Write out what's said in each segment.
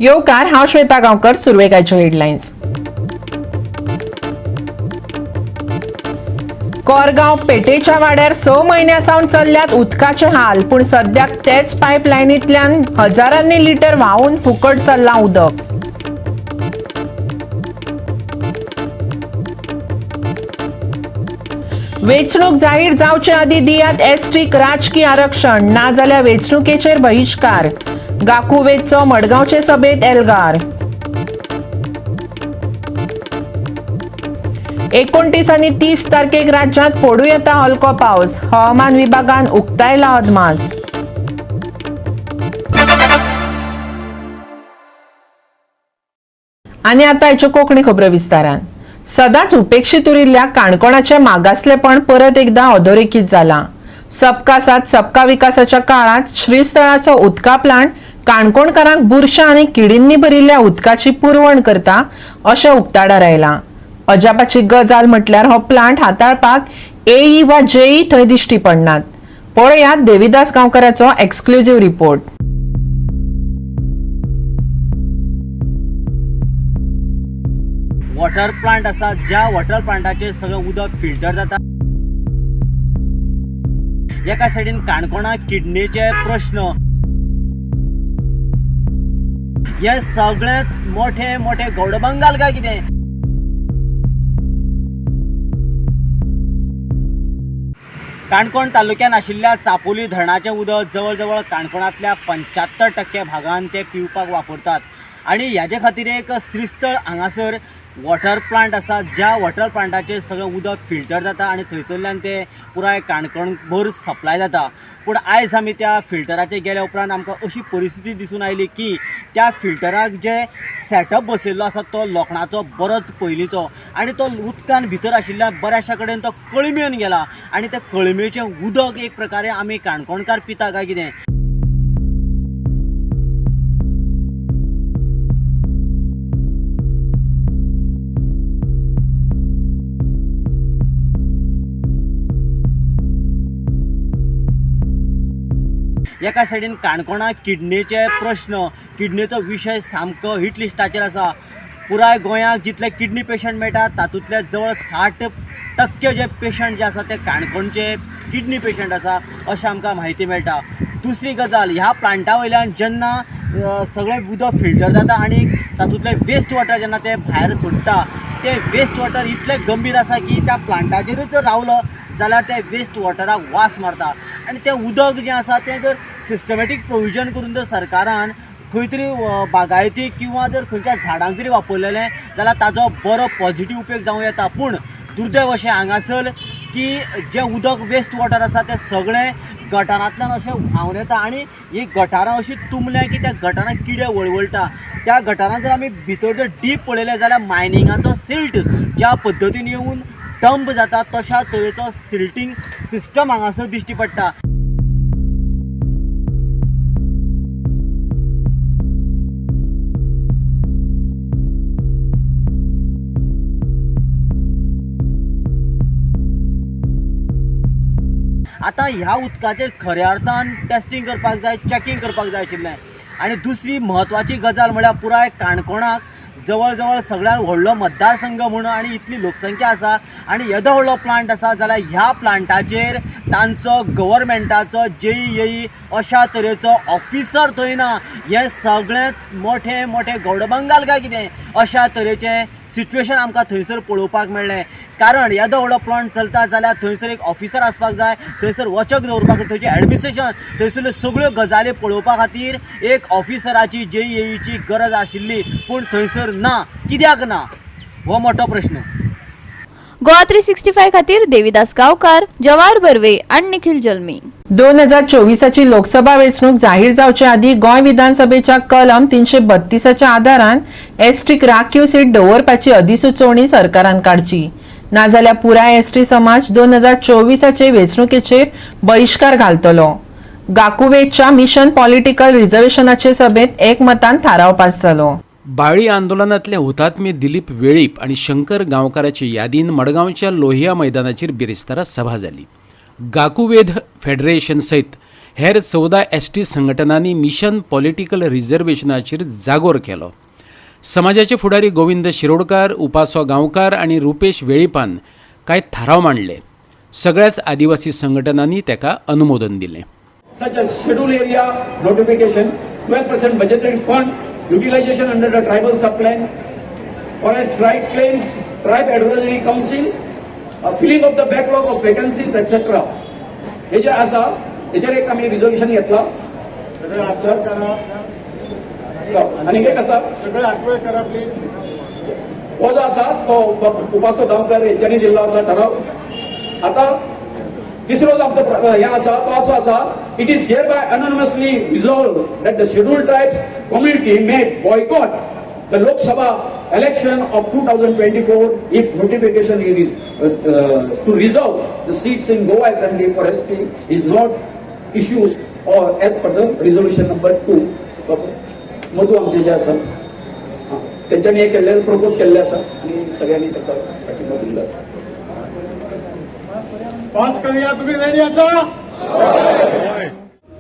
येवकार हांव श्वेता गांवकर. सुरवेगाच्यो हेडलायन्स. कोरगांव पेटेच्या वाड्यार 6 म्हयन्यांसावन चल्ल्यात उदकाचे हाल, पूण सद्याक तेच पायपलायनींतल्यान हजारांनी लिटर व्हांवून फुकट चल्लां उदक. वेंचणूक जाहीर जावचे आदीं दियात एसटीक राजकीय आरक्षण, ना जाल्यार वेंचणुकेचेर बहिष्कार. गाकुवेदचो मडगांवचे सभेत एल्गार. 29 आनी 30 तारखेक राज्यांत पडूं येता हलको पावस, हवामान विभागान उक्तायला अदमास. आनी आतां हेच्यो कोंकणी खबरो विस्तारान. सदांच उपेक्षीत उरिल्ल्या काणकोणाचें मागासलेपण परत एकदां अधोरेखीत जालां. सबका साथ सबका विकासाच्या काळांत श्रीस्थळाचो उदका प्लांट काणकोणकारांक बुरशां आनी किडींनी भरिल्ल्या उदकाची पुरवण करता अशें उक्ताडार आयलां. अजापाची गजाल म्हटल्यार हो प्लांट हाताळपाक एई वा जेई थंय दिश्टी पडनात. पळयात देविदास गांवकाराचो एक्सक्लुझिव्ह रिपोर्ट. वॉटर प्लांट आसा, ज्या वॉटर प्लांटाचेर सगळें उदक फिल्टर जाता. एका सायडीन काणकोणाक किडनीचे प्रश्न, हे सगळ्यात मोठे मोठे गौडबंगाल काय कितें. काणकोण तालुक्यात आशिल्ल्या चापोली धरणाचें उदक जवळ जवळ काणकोणांतल्या 75% भागांत ते पिवपाक वापरतात. आनी ह्याचे खातीर एक श्रीस्थळ हांगासर वॉटर प्लांट आसा, ज्या वॉटर प्लांटाचेर सगळें उदक फिल्टर जाता आनी थंयसरल्यान ते पुराय काणकोण भर सप्लाय जाता. पूण आयज आमी त्या फिल्टराचेर गेल्या उपरांत आमकां अशी परिस्थिती दिसून आयली की त्या फिल्टराक जे सेटअप बसयल्लो आसा तो लोखणाचो बरोच पयलींचो, आनी तो उदकान भितर आशिल्ल्या बऱ्याचशा कडेन तो कळमेन गेला. आनी त्या कळमेचें उदक एक प्रकारे आमी काणकोणकार पिता काय कितें. एका सायडीन काणकोणाक किडनीचे प्रश्न, किडनीचो विशय सामको हिट लिस्टाचेर आसा. पुराय गोंयाक जितले किडनी पेशंट मेळटात तातूंतले जवळ 60% जे पेशंट जे आसा ते काणकोणचे किडनी पेशंट आसा अशें आमकां म्हायती मेळटा. दुसरी गजाल, ह्या प्लांटा वयल्यान जेन्ना सगळें उदक फिल्टर जाता आनी तातूंतले वेस्ट वॉटर जेन्ना ते भायर सोडटा, ते वेस्ट वॉटर इतले गंभीर आसा की त्या प्लांटाचेरूच जर रावलो जाल्यार ते वेस्ट वॉटराक वास मारता. आनी तें उदक जें आसा तें जर सिस्टमॅटीक प्रोविजन करून जर सरकारान खंय तरी बागायतीक किंवा जर खंयच्या झाडांक जरी वापरलेलें जाल्यार ताजो बरो पॉझिटीव उपेग जावं येता. पूण दुर्दैव अशें हांगासर की जें उदक वेस्ट वॉटर आसा तें सगळें गटारांतल्यान अशें व्हांवन येता आनी ही गटारां अशीं तुंबल्या की त्या गटारांत किडे वळवळटा. त्या गटारांत जर आमी भितर जर डीप पळयलें जाल्यार मायनिंगाचो सिल्ट ज्या पद्दतीन येवन डंप जाता तशा तरेचो सिल्टींग सिस्टम हांगासर दिश्टी पडटा. आतां ह्या उदकाचेर खऱ्या अर्थान टेस्टिंग करपाक जाय, चॅकींग करपाक जाय आशिल्लें. आनी दुसरी म्हत्वाची गजाल म्हळ्यार पुराय काणकोणाक जवळ जवळ सगळ्यात व्हडलो मतदारसंघ म्हणून आनी इतली लोकसंख्या आसा आनी येदो व्हडलो प्लांट आसा जाल्यार ह्या प्लांटाचेर तांचो गव्हर्मेंटाचो जेई अशा तरेचो ऑफिसर थंय ना. हे सगळ्यात मोठे मोठे गौडबंगाल काय कितें अशा तरेचें सिच्युएशन आमकां थंयसर पळोवपाक मेळ्ळें. कारण येदो व्हडलो प्लांट चलता जाल्यार थंयसर एक ऑफिसर आसपाक जाय, थंयसर वचक दवरपाक, थंयचें एडमिनिस्ट्रेशन, थंयसरल्यो सगळ्यो गजाली पळोवपा खातीर एक ऑफिसराची जेईची गरज आशिल्ली. पूण थंयसर ना. कित्याक ना हो मोठो प्रश्न. गोवा 365 खातीर देविदास गांवकार, जवाहर बर्वे आनी निखिल जल्मी. 2024ची लोकसभा वेंचणूक जाहीर जावचे आदीं गोंय विधानसभेच्या कलम 332च्या आदारान एसटीक राखीव सीट दवरपाची अधिसुचोवणी सरकारान काडची. नाजाल्यार पुराय एसटी समाज 2024चे वेंचणुकेचेर बहिष्कार घालतलो. गाकुवेदच्या मिशन पॉलिटिकल रिझर्वेशनाचे सभेत एकमतान थाराव पास जालो. बाळी आंदोलनातले हुतात्मे दिलीप वेळीप आणि शंकर गांवकाराच्या यादीन मडगांवच्या लोहिया मैदानाचेर बिरेस्तारा सभा जाली. गाकुवेद फेडरेशन सयत हेर 14 एसटी संघटनांनी मिशन पॉलिटिकल रिझर्वेशनाचेर जागोर केलो. समाजाचे फुडारी गोविंद शिरोडकार, उपासो गांवकार आणि रुपेश वेळीपान कांय थाराव मांडले. सगळ्याच आदिवासी संघटनांनी ताका अनुमोदन दिलें. Such as schedule area notification, 12% budgeted fund, utilization under the tribal subplan, forest right claims, tribe advisory council, filling of the backlog of vacancies, etc. हे जे आसा हेचेर एक आमी रिझोल्युशन घेतला. आनी एक आसा हो जो आसा तो उपासो गांवकार हेंच्यांनी दिल्लो आसा ठराव. आता तिसरो जो आमचो हे आसा तो असो आसा, it is hereby anonymously resolve that the scheduled tribe community may boycott the Lok Sabha election of 2024 if notification to resolve the seats in Goa Assembly for SP is not issued or as per the resolution number 2. Madhu आमचे जे आसा त्यांच्यानी एक केल्ले propose केल्ले आसा आणि सगळ्यांनी ताका पाठिंबा दिल्लो आसा. पास करूया. तुम्ही रेडी आसा?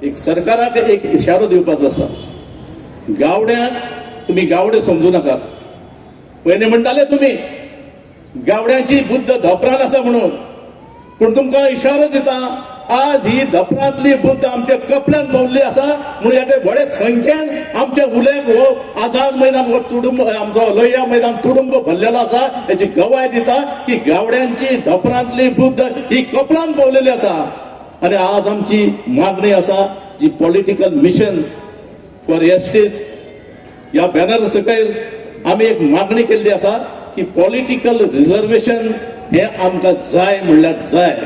एक सरकाराक एक इशारो दिवपाचो आसा. गावड्यांक तुम्ही गावडे समजू नाका. पयलीं म्हणटाले तुम्ही गावड्यांची बुद्ध धोपरान आसा म्हणून, पूण तुमकां इशारो दिता आज ही धोपरांतली बुद्ध आमच्या कपड्यान पावल्ली आसा म्हणून हे व्हडे संख्येन आमच्या उल्लेख हो आझाद मैदान हो तुडुंब आमचो लोहिया मैदान तुडुंब भरलेलो आसा. हेची गवाय दिता की गावड्यांची धोपरांतली बुद्ध ही कपलान पावलेली आसा. आणि आज आमची मागणी आसा जी पॉलिटिकल मिशन फॉर एसटीज ह्या बॅनर सकयल आमी एक मागणी केल्ली आसा की पॉलिटिकल रिझर्वेशन हे आमकां जाय म्हणल्यार जाय.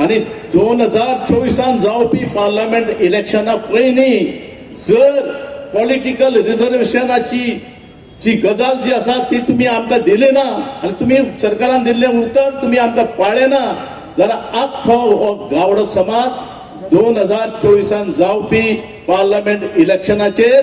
आणि 2024 जावपी पार्लमेंट इलेक्शना पयलीं जर पॉलिटिकल रिझर्वेशनाची जी गजाल जी आसा ती तुमी आमकां दिली ना आनी तुमी सरकारान दिल्लें उतर तुमी आमकां पाळ्ळें ना जाल्यार आख्खो हो गावडो समाज 2024 जावपी पार्लमेंट इलेक्शनाचेर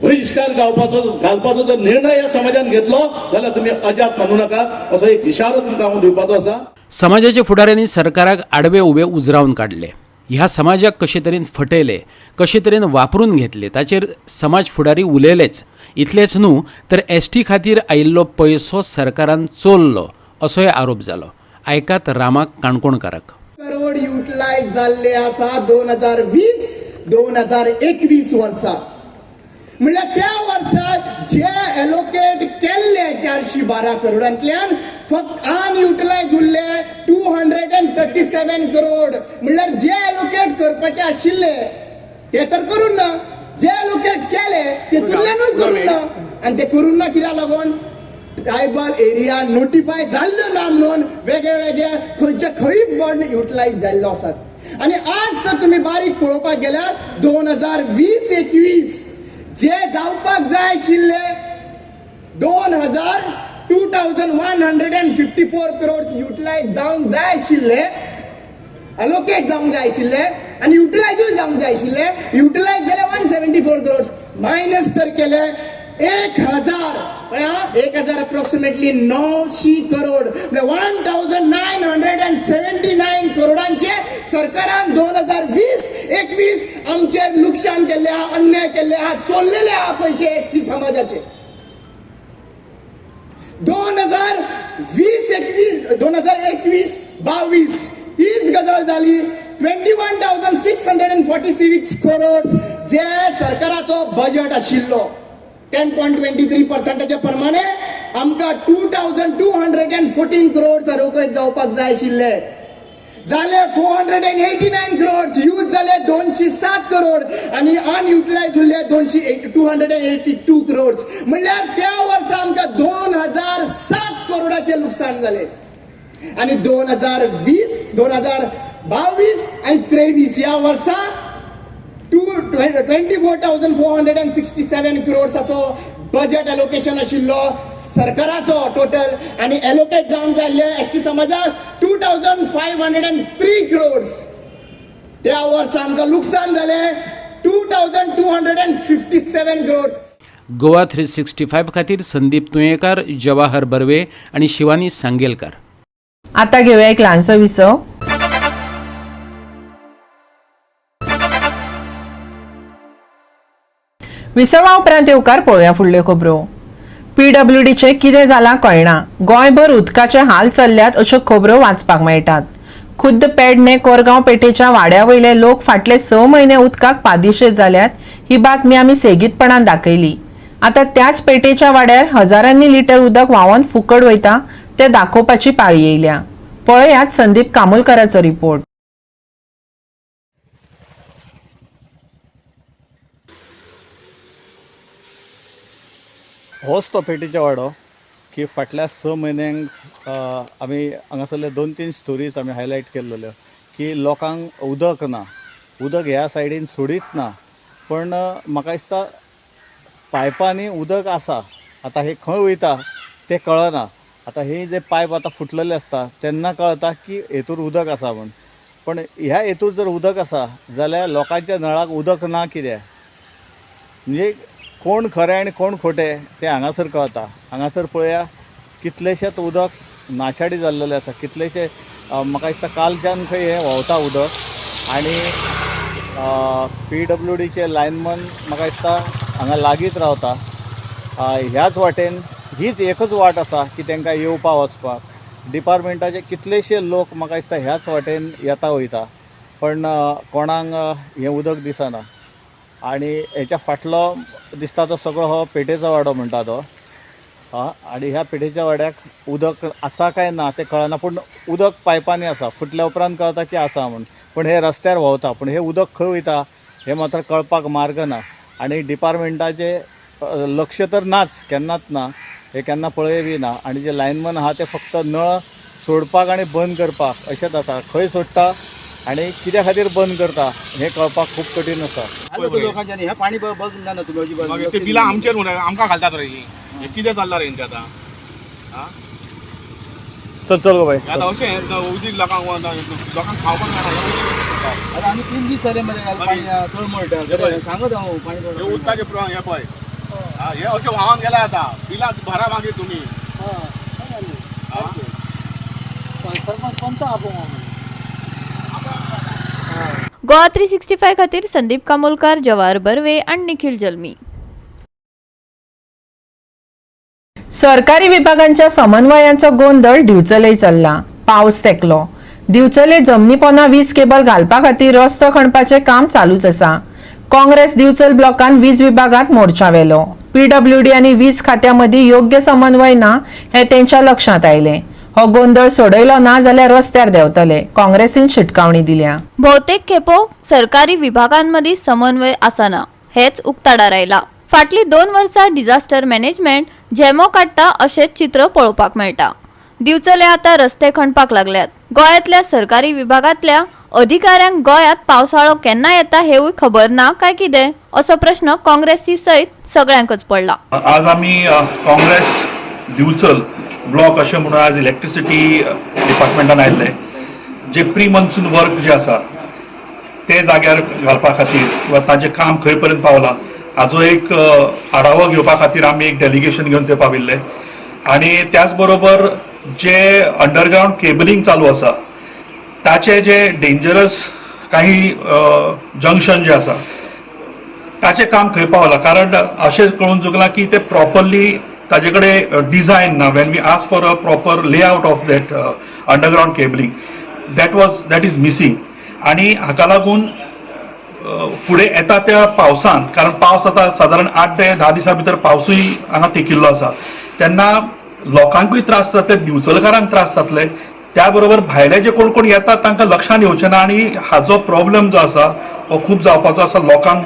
बहिष्कार घालपाचो जर निर्णय ह्या समाजान घेतलो जाल्यार तुम्ही अजाप मानू नाका असो एक इशारो तुमकां हांव दिवपाचो आसा. समाजाच्या फुडाऱ्यांनी सरकाराक आडवे उबे उजरावन काडले. ह्या समाजाक कशे तरेन फटयले, कशे तरेन वापरून घेतले ताचेर समाज फुडारी उलयलेच. इतलेच न्हू तर एसटी खातीर आयिल्लो पयसो सरकारान चोरलो असोय आरोप जालो. आयकात रामाक काणकोणकाराक. करोड युटिलायज जाल्ले आसा 2020-2021 वर्सा. म्हणल्यार त्या वर्साक जे एलोकेट केल्ले 412 करोडांतल्यान फक्त अनयुटिलायज उरले 237 करोड. म्हणल्यार जे एलोकेट करपाचे आशिल्ले ते तर करून ना, जे एलोकेट केले ते तुल्यानूय करून ना. आणि ते करून ना कित्याक लागून ट्रायबल एरिया नोटिफाय जाल्लो ना म्हणून वेगळे वेगळे खंयचे खंय फंड युटिलायज जाल्लो आसात. आणि आज तर तुम्ही बारीक पळोवपाक गेल्यार 2020-21 जे जावपाक जाय आशिल्ले 2154 करोड युटिलायज जावंक जाय आशिल्ले, अलोकेट जावंक जाय आशिल्ले आणि युटिलायजूय जावंक जाय आशिल्ले, युटिलायज जाले 174 करोड. मायनस तर केले 1000 अप्रॉक्सिमेटली 900 करोड. 1979 करोडांचे सरकारान 2020-21 आमचेर नुकसान केले हा, अन्याय केले हा, चोरलेले हा पैसे एसटी समाजाचे. 2021-22 तीच गजाल झाली. 21,646 करोड जे सरकाराचो बजेट आशिल्लो 10.23% प्रमाणे आमकां 2,214 करोड रोखड जावपाक जाय आशिल्ले. जाले 489 करोड, यूज जाले 207 करोड आणि अनयुटिलायज उरले 282 करोड. म्हणल्यार त्या वर्सा आमकां 2007 करोडाचे नुकसान झाले. आणि 2022 आणि 23 या वर्सा 24,467 करोड्साचो बजेट एलोकेशन आशिल्लो सरकाराचो टोटल. आणि एलोकेट जावंक जाल्ले एसटी समाजाक 2,503 करोड. त्या वर्सा आमकां नुकसान जाले 2,257 करोड. गोवा 365 खातीर संदीप तुयेंकार, जवाहर बर्वे आणि शिवानी सांगेलकार. आता घेऊया एक ल्हानसो विसव. विसवा उपरांत येवकार पळोवया फुडल्यो खबरो. PWDचे कितें जालां कळना. गोंयभर उदकाचे हाल चल्ल्यात अश्यो खबरो वाचपाक मेळटात. खुद्द पेडणे कोरगांव पेठेच्या वाड्या वयले लोक फाटले 6 म्हयने उदकाक पादिशेर जाल्यात ही बातमी आमी सेगीतपणान दाखयली. आता त्याच पेठेच्या वाड्यार हजारांनी लिटर उदक व्हांवून फुकट वयता ते दाखोवपाची पाळी येयल्या. पळयात संदीप कामोलकराचो रिपोर्ट. होच तो पेटीचो वाडो की फाटल्या 6 म्हयन्यांक आमी हांगासरले 2-3 स्टोरीज आमी हायलायट केल्ल्यो की लोकांक उदक ना, उदक ह्या सायडीन सोडीत ना. पण म्हाका दिसता पायपांनी उदक आसा, आतां हे खंय वयता तें कळना. आतां हे जे पायप आतां फुटलेले आसता तेन्ना कळटा की हेतूर उदक आसा म्हूण. पण ह्या हेतूर जर उदक आसा जाल्यार लोकांच्या नळाक उदक ना कित्याक? म्हणजे कोण खरें आनी कोण खोटें तें हांगासर कळटा. हांगासर पळया कितलेशेच उदक नाशाडी जाल्लेलें आसा. कितलेशे म्हाका दिसता कालच्यान खंय हें व्हांवता उदक. आनी PWDचे लायनमन म्हाका दिसता हांगा लागींच रावता. ह्याच वाटेन हीच एकच वाट आसा की तांकां येवपा वचपाक. डिपार्टमेंटाचे कितलेशे लोक म्हाका दिसता ह्याच वाटेन येता वयता, पण कोणाक हें उदक दिसना. आनी हेच्या फाटलो दिसता तो सगळो हो पेठेचो वाडो म्हणटा तो. आनी ह्या पेठेच्या वाड्याक उदक आसा काय ना तें कळना, पूण उदक पायपांनी आसा. फुटल्या उपरांत कळटा की आसा म्हूण. पण हे रस्त्यार व्हांवता, पूण हे उदक खंय वयता हें मात्र कळपाक मार्ग ना. आनी डिपार्टमेंटाचे लक्ष तर नाच, केन्नाच ना, हे केन्ना पळय बी ना. आनी जे लायनमन आहा ते फक्त नळ सोडपाक आनी बंद करपाक अशेंच आसा. खंय सोडटा आनी कित्या खातीर बंद करता हें कळपाक खूब कठीण आसा. ते दिला आमचेर म्हणून आमकां घालतात रे. हे कितें चल्लां रे हेंचें आतां? चल गो बाय. आतां अशें उदीक लोकांक खावपाक मेळना. आम्ही 3 दीस जाले सांगत हांव पाणी हे उदकाचे प्रॉब्लेम हे पळय. हे अशें व्हांवून गेला आतां. बिलां भरा मागीर तुमी. सरपंच कोणता आपोवंक गोवा 365 खातीर संदीप कामोलकार, जवाहर बर्वे आणि निखिल जल्मी. सरकारी विभागांच्या समन्वयांचो गोंधळ दिवचलय चल्ला. पावस तेकलो. दिवचले जमनी पोंदा वीज केबल घालपा खातीर रस्तो खणपाचें काम चालूच आसा. काँग्रेस दिवचल ब्लॉकान वीज विभागात मोर्चा व्हेलो. PWD आनी वीज खात्या मदीं योग्य समन्वय ना हें तेंच्या लक्षांत आयलें. हो गोंधळ सोडयलो ना जाल्यार रस्त्यार देंवतले. काँग्रेसीन शिटकावणी दिल्या. बहुतेक खेपो सरकारी विभागांमदी समन्वय आसना हेच उक्ताडार आयला. फाटली 2 वर्सां डिझास्टर मॅनेजमेंट झेमो काडटा अशेंच चित्र पळोवपाक मेळटा. दिवचले आतां रस्ते खणपाक लागल्यात. गोंयांतल्या सरकारी विभागांतल्या अधिकाऱ्यांक गोंयांत पावसाळो केन्ना येता हेवूय खबर ना काय कितें असो प्रश्न काँग्रेसी सयत सगळ्यांकच पडला. आज आम्ही काँग्रेस दिवचल ब्लॉक अशें म्हणून आज इलेक्ट्रिसिटी डिपार्टमेंटान आयिल्ले. जे प्री मन्सून वर्क जे आसा ते जाग्यार घालपा खातीर वा ताजें काम खंय पर्यंत पावलां हाजो एक आढावो घेवपा खातीर आमी एक डेलिगेशन घेवन थंय पाविल्ले. आनी त्याच बरोबर जे अंडरग्रावंड केबलिंग चालू आसा ताचे जे डेंजरस काही जंक्शन जे आसा ताचें काम खंय पावलां. कारण अशें कळून चुकलां की ते प्रॉपरली ताजे कडेन डिझायन ना. When we ask for a proper layout of that underground cabling that is missing. आनी हाका लागून फुडें येता त्या पावसान, कारण पावस आतां सादारण 8 ते 10 दिसां भितर पावसूय हांगा तेंकिल्लो आसा, तेन्ना लोकांकूय त्रास जातले, दिवचलकारांक त्रास जातले. त्या बरोबर भायले जे कोण येतात तांकां लक्षांत येवचें ना. आनी हाजो प्रॉब्लेम जो आसा हो खूब जावपाचो आसा. लोकांक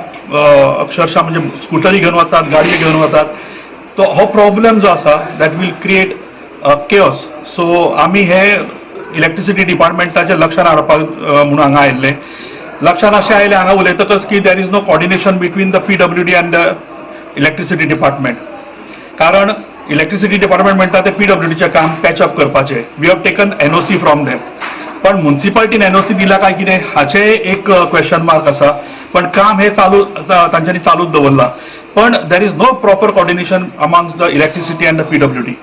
अक्षरशः म्हणजे स्कुटरी घेवन वतात, गाडयो घेवन वतात. तो हो प्रॉब्लेम जो आसा that will create chaos. So आमी हे इलेक्ट्रिसिटी डिपार्टमेंटाचे लक्षांत हाडपाक म्हणून हांगा आयिल्ले. लक्षांत अशें आयलें हांगा उलयतकच की there is no coordination between the PWD and the electricity department. कारण इलेक्ट्रिसिटी डिपार्टमेंट म्हणटा ते PWDचें काम पॅचअप करपाचें. We have taken NOC from them. पण म्युन्सिपाल्टीन NOC दिला काय कितें हाचें एक क्वेश्चन मार्क आसा. पण काम हे चालू तांच्यांनी चालूच दवरलां. पण there is no proper coordination amongst the electricity and the PWD.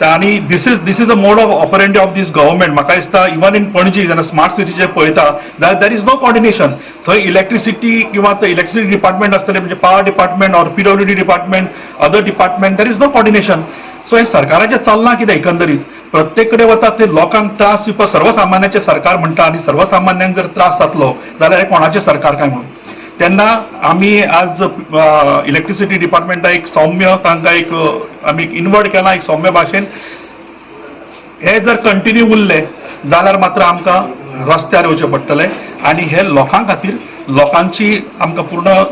आणि this is the mode of operandi of this government. म्हाका दिसता इवन इन पणजी जेन्ना स्मार्ट सिटी जे पळयता जाल्यार देर इज नो कॉर्डिनेशन. थंय इलेक्ट्रिसिटी किंवा इलेक्ट्रिसिटी डिपार्टमेंट आसतले म्हणजे power department or PWD department other department there is no coordination. So हे सरकाराचें चलना कितें एकंदरीत प्रत्येक कडेन वता ते लोकांक त्रास दिवपा सर्वसामान्याचे सरकार म्हणटा आनी सर्वसामान्यांक जर त्रास जातलो जाल्यार हे कोणाचें सरकार काय म्हणून. तेन्ना आमी आज इलेक्ट्रिसिटी डिपार्टमेंटाक एक सौम्य तांकां एक आमी इनवर्ट केला एक सौम्य भाशेन. हे जर कंटिन्यू उरले जाल्यार मात्र आमकां रस्त्यार येवचें पडटलें आनी हे लोकां खातीर लोकांची आमकां पूर्ण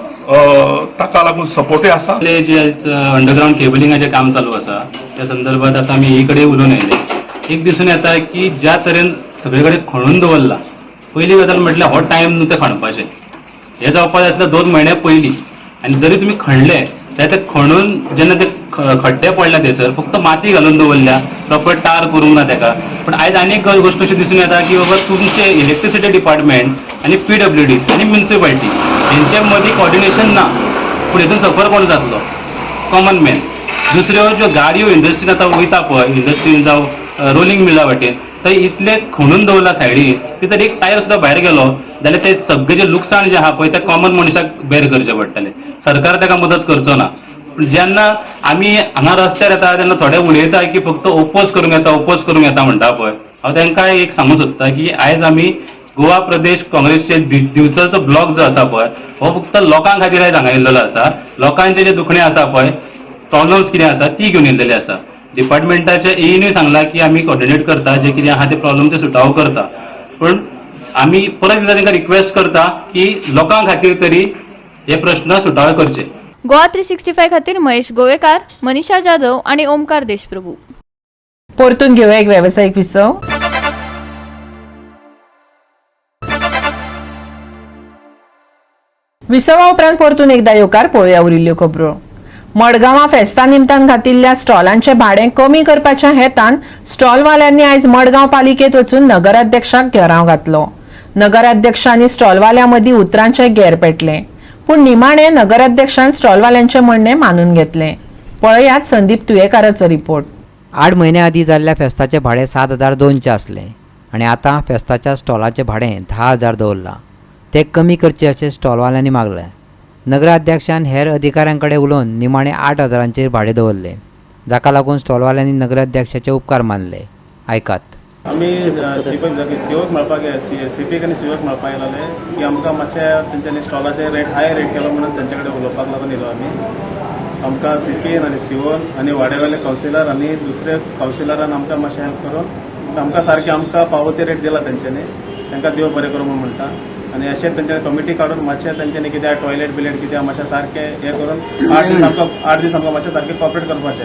ताका लागून सपोर्टूय आसा. जे अंडरग्राउंड केबलिंगाचें काम चालू आसा त्या संदर्भात आतां आमी हे कडेन उलोवन आयले. एक दिसून येता की ज्या तरेन सगळे कडेन खणून दवरला. पयली गजाल म्हटल्यार हो टायम न्हू ते खणपाचें. हे जावपाक जाय आसलें 2 म्हयने पयलीं. आनी जरी तुमी खणले जाल्यार ते खणून जेन्ना ते खड्डे पडल्या थंयसर फक्त माती घालून दवरल्या प्रॉपर टार करूंक ना तेका. पण आयज आनी एक गोश्ट अशी दिसून येता की बाबा तुमचे इलेक्ट्रिसिटी डिपार्टमेंट आनी PWD आनी म्युनिसिपालिटी हेंच्या मदीं कॉर्डिनेशन ना. पूण हेतून सफर कोण जातलो? Common man. दुसऱ्यो ज्यो गाडयो इंडस्ट्रीन आतां वयता पळय इंडस्ट्रीन जावं रोलिंग मिला वाटेन थंय इतले खणून दवरला सायडीन की तर एक टायर सुद्दां भायर गेलो जाल्यार ते सगळें जे लुकसाण जें आहा पळय ते कॉमन मनशाक बेर करचें पडटलें. सरकार ताका मदत करचो ना. पूण जेन्ना आमी हांगा रस्त्यार येता तेन्ना थोडे उलयता की फक्त ओपोज करूंक येता म्हणटा पळय. हांव तांकां एक सांगूंक सोदता की आयज आमी गोवा प्रदेश काँग्रेसचे दिवचलचो ब्लॉक जो आसा पळय हो फक्त लोकां खातीर आयज हांगा येयल्लो आसा. लोकांचे जे दुखणें आसा पळय प्रॉब्लम्स कितें आसा ती घेवन येयल्लेली आसा. डिपार्टमेंटाच्या एईनूय सांगला की आमी कॉर्डिनेट करता जे कितें आहा ते प्रॉब्लम ते सुटावो करता. पूण आमी परत एकदां तांकां रिक्वेस्ट करता की लोकां खातीर तरी हे प्रश्न सुटावे करचे. गोवा 365 खातीर महेश गोवेकार, मनीषा जाधव आणि ओमकार देशप्रभू. परतून घेऊया एक व्यावसायिक विसव. विसवा उपरांत परतून एकदा येवकार पळोवया उरिल्ल्यो खबरो. मडगांवां फेस्ता निमतान घातिल्ल्या स्टॉलांचें भाडें कमी करपाच्या हेतान स्टॉलवाल्यांनी आयज मडगांव पालिकेत वचून नगराध्यक्षाक घेराव घातलो. नगराध्यक्षांनी स्टॉलवाल्यां मदीं उतरांचे घेर पेटले. पूण निमाणे नगराध्यक्षान स्टॉलवाल्यांचे म्हणणे मानून घेतले. पळयात संदीप तुयेकाराचो रिपोर्ट. 8 महिने आधी जाल्ल्या फेस्ताचे भाडें 7,200 आसलें आनी आतां फेस्ताच्या स्टॉलाचें भाडें 10,000 दवरलां. ते कमी करचे अशें स्टॉलवाल्यांनी मागलें. नगराध्यक्षान हेर अधिकाऱ्यां कडेन उलोवन निमाणे 8,000चेर भाडें दवरलें, जाका लागून स्टॉलवाल्यांनी नगराध्यक्षाचे उपकार मानले. आयकात. आमी चीफ सीओक मेळपाक CPक आनी COक मेळपाक येयलेले की आमकां मातशें तेंच्यांनी स्टॉलाचे रेट हाय रेट केलो म्हणून तेंचे कडेन उलोवपाक लागून येयलो आमी. आमकां CPन आनी COन आनी वाड्यावेले कावन्सिलर आनी दुसरे कावन्सिलरान आमकां मातशें हेल्प करून आमकां सारकें आमकां पावो ते रेट दिला तेंच्यांनी. तांकां देव बरें करूं म्हणून म्हणटा. आनी अशेंच तेंच्यांनी कमिटी काडून मातशें तेंच्यांनी कितें टॉयलेट बिलेट कितें मातशें सारकें हें करून 8 दीस आमकां मातशें सारकें कॉपरेट करपाचें.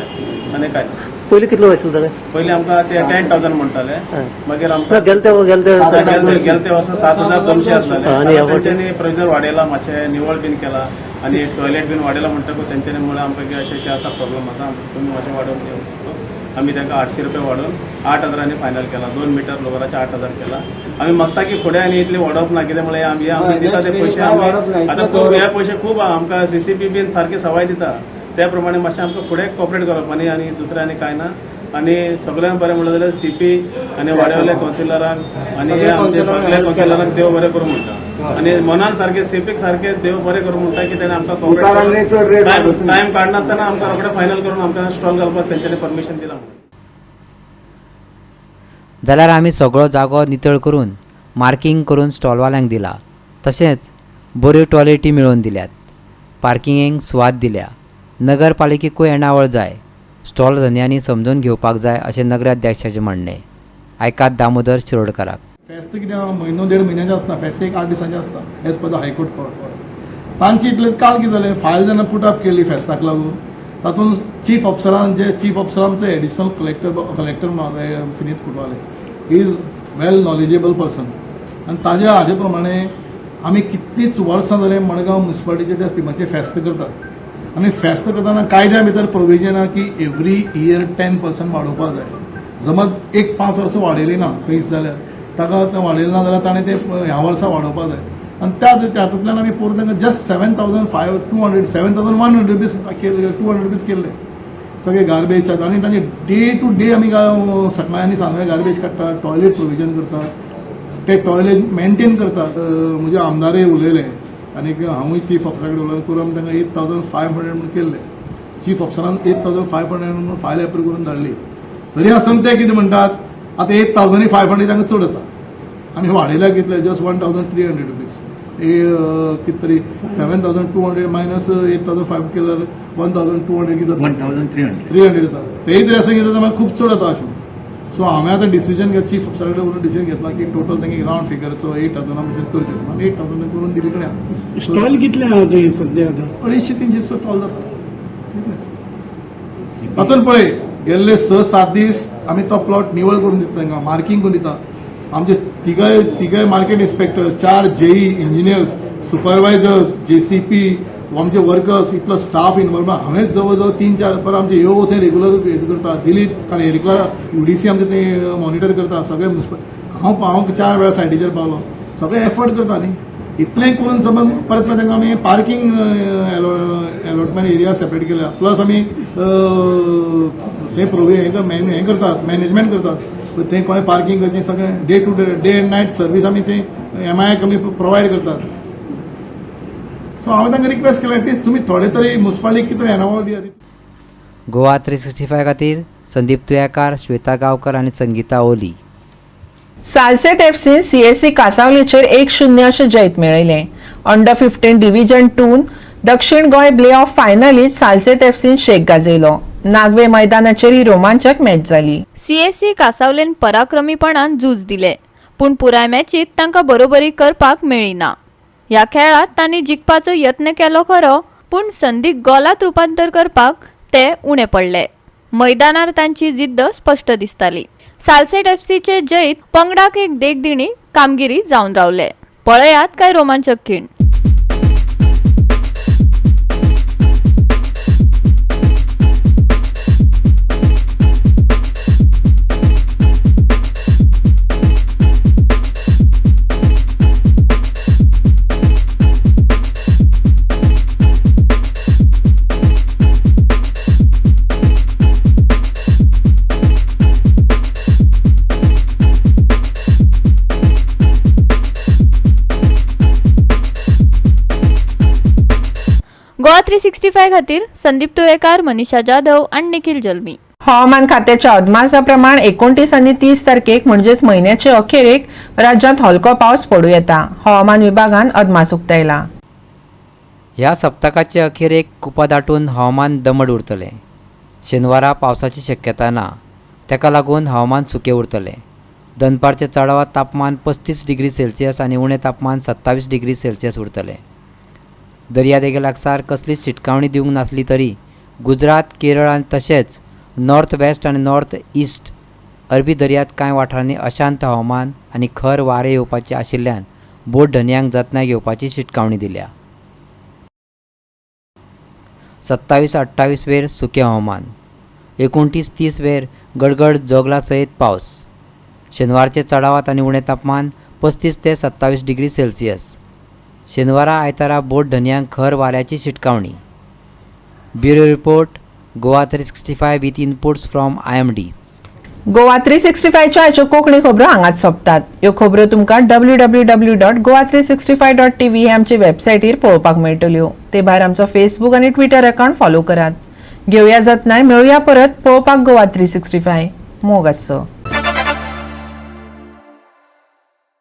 आनी काय पयलीं कितलो आशिल्लो? पयलीं आमकां ते 10,000 म्हणटाले. मागीर आमकां गेलते वर्स 7,200 आसलेले. तेंच्यांनी प्रेजर वाडयला मातशें निवळ बीन केला आनी टॉयलेट बीन वाडयला म्हणटकूच तेंच्यांनी म्हळ्यार आमकां की अशें आसा प्रॉब्लम आसा तुमी मातशें वाडोवन घेवं. आमी तांकां 800 रुपया वाडोवन 8,000 फायनल केला. 2 मिटर लोवराचे 8,000 केला. आमी मागता की फुडें आनी इतली वाडोवप ना कितें म्हळ्यार आमी दिता ते पयशे आतां खूब हे पयशे खूब आमकां CCP बीन सारकी सवाय दिता त्या प्रमाणे मातशें आमकां फुडें कॉपरेट करप आनी दुसरें आनी कांय ना. आनी सगळ्यांक बरें म्हणलें जाल्यार CP आनी वाड्यावेल्या कावन्सिलरांक आनी आमचे सगळ्या कावन्सिलरांक देव बरें करूं म्हणटा. आनी मनान सारकें CPक सारकें देव बरें करूं म्हणटा की तेणें आमकां कॉपरेट टायम काडनासतना आमकां रोखडें फायनल करून आमकां स्टॉल घालपाक तेंच्यांनी परमिशन दिलां. जाल्यार आमी सगळो जागो नितळ करून मार्किंग करून स्टॉलवाल्यांक दिला. तशेंच बऱ्यो टॉयलेटी मेळोवन दिल्यात. पार्किंगेक सुवात दिल्या. नगरपालिकेकूय येणावळ जाय. स्टॉल धन्यांनी समजून घेवपाक जाय अशें नगराध्यक्षाचें म्हणणें. आयकात दामोदर शिरोडकाराक. फेस्त कितें म्हयनो 1.5 म्हयन्याचें आसता. फेस्त एक 8 दिसांचें आसता as per the high court court. तांची इतलें काल कितें जालें फायल जेन्ना पुटअप केली फेस्ताक लागून तातूंत चीफ ऑफिसरांचो additional collector Finit Kutwale he is well knowledgeable person आनी हाजे प्रमाणे आमी कितलींच वर्सां जालीं मडगांव म्युनिसिपालिटीचे त्या स्किमाचेर फेस्त करतात. आनी फेस्त करतना कायद्या भितर प्रोविजन आहा की एवरी इयर 10% वाडोवपाक जाय. समज एक 5 वर्सां वाडयली ना खंयच जाल्यार ताका तें वाडयलें ना जाल्यार ताणें तें ह्या वर्सा वाडोवपाक जाय. आनी तातूंतल्यान आमी पळोवन तांकां जस्ट 7,100 रुपीज केल्ले. सगळे गार्बेज आनी तांचे डे टू डे आमी सकाळी आनी सांजवेळ गार्बेज काडटात, टॉयलेट प्रोविजन करतात, ते टॉयलेट मेंटेन करतात. म्हजे आमदारय उलयले आनी हांवूय चीफ ऑफिसरा कडेन उलयन करून तांकां 8,500 म्हूण केल्ले. चीफ ऑफिसरान 8,500 म्हणून फायल एप्रूव करून धाडली. तरी आसून ते कितें म्हणटात, आतां 8,500 तांकां चड येता आनी वाडयल्या कितले, जस्ट 1,300 रुपीज. कितें तरी 7,200 मायनस 8,500 केल्यार 1,200 कितें 1,300 येता. तेय तरी असं कितें म्हाका खूब चड येता अशें. सो हांवें आतां डिसिजन घेतला, चीफ ऑफिसरा कडेन उलोवन डिसिजन घेतला की टोटल तांगे रावंड फिगर सो 8,000 म्हणून करचें म्हणून 8,000 करून दिली कडेन. स्टॉल कितले आहा थंय सद्या आतां? 250-300 स्टॉल जाता. तातूंत पळय गेल्ले 6-7 दीस आमी तो प्लॉट निवळ करून दिता, तांकां मार्किंग करून दिता. आमचे तिगाय market inspector, 4 JE engineers, supervisors, JCP, आमचे वर्कर्स, इतलो स्टाफ इनवॉल्व. हांवेंच जवळ जवळ 3-4 पर आमचे येवो थंय रेग्युलर करता. दिलीप कारण रेग्युलर UDC आमचे ते मॉनिटर करता. सगळे हांव 4 वेळा सायटीचेर पावलो. सगळे एफर्ट करता न्ही. इतलें करून समज परत तांकां आमी पार्किंग अलॉटमेंट एरिया सेपरेट केल्या. प्लस आमी हें करतात, मॅनेजमेंट करतात. थंय कोणें पार्किंग करचें सगळें day to day and night service आमी थंय MIAक आमी प्रोवायड करतात. सो हांवें तांकां रिक्वेस्ट केला एटलीस्ट तुमी थोडे तरी मुन्सिपालिटीक कितें एनावो दियात. गोवा 365 खातीर संदीप तुयेकार, श्वेता गांवकर आनी संगीता ओली. सालसेत FC CSC कासावलीचेर 1-0 अशें जैत मेळयलें. अंडर 15 डिव्हिजन 2 दक्षिण गोंय प्ले ऑफ फायनलीत सालसेत FCन शेक गाजयलो. नागवे मैदानाचेर ही रोमांचक मॅच जाली. CSC कासावलेन पराक्रमीपणान झूज दिले, पूण पुराय मॅचीत तांकां बरोबरी करपाक मेळ्ळी ना. ह्या खेळात तांणी जिखपाचो यत्न केलो खरो, पूण संदीक गोलात रुपांतर करपाक ते उणे पडले. मैदानार तांची जिद्द स्पश्ट दिसताली. सालसेट FCचे जैत पंगडाक एक देखदिणी कामगिरी जावन रावले. पळयात काय रोमांचक खीण. गोवा 365 खातीर संदीप तुयेकार, मनीषा जाधव आणि निखिल जल्मी. हवामान खात्याच्या अदमासा प्रमाण 29 आणि 30 तारखेक म्हणजेच म्हयन्याचे अखेरेक राज्यात हलको पावस पडू येता. हवामान विभागान अदमास उक्तायला. ह्या सप्तकाचे अखेरेक कुपा दाटून हवामान दमट उरतलें. शेनवारा पावसाची शक्यता ना, तेका लागून हवामान सुकें उरतलें. दनपारचे चडावा तापमान 35 डिग्री सेल्सियस आनी उणें तापमान 27 डिग्री सेल्सियस उरतलें. दर्यादेगे लागसार कसलीच शिटकावणी दिवंक नासली तरी गुजरात, केरळ आनी तशेंच नॉर्थ वेस्ट आनी नॉर्थ ईस्ट अरबी दर्यांत कांय वाठारांनी अशांत हवामान आनी खर वारे येवपाचे आशिल्ल्यान बोट धन्यांक जतनाय घेवपाची शिटकावणी दिल्या. 27-28 वेर सुकें हवामान. 29-30 वेर गडगड जोगला सयत पावस. शेनवारचे चडावात आनी उणें तापमान 35 ते 27 डिग्री सेल्सियस. शेनवारा आयतारा बोट धन्यांक खर वाऱ्याची शिटकावणी. Bureau report Goa 365 with inputs from IMD. Goa 365च्या हाच्यो कोंकणी खबरो हांगाच सोंपतात. ह्यो खबरो तुमकां www.goa365.tv हे आमचे वेबसायटीर पळोवपाक मेळटल्यो. ते भायर आमचो फेसबूक आनी ट्विटर अकाउंट फॉलो करात. घेवया जतनाय, मेळुया परत. पळोवपाक गोवा 365 मोग आसचो.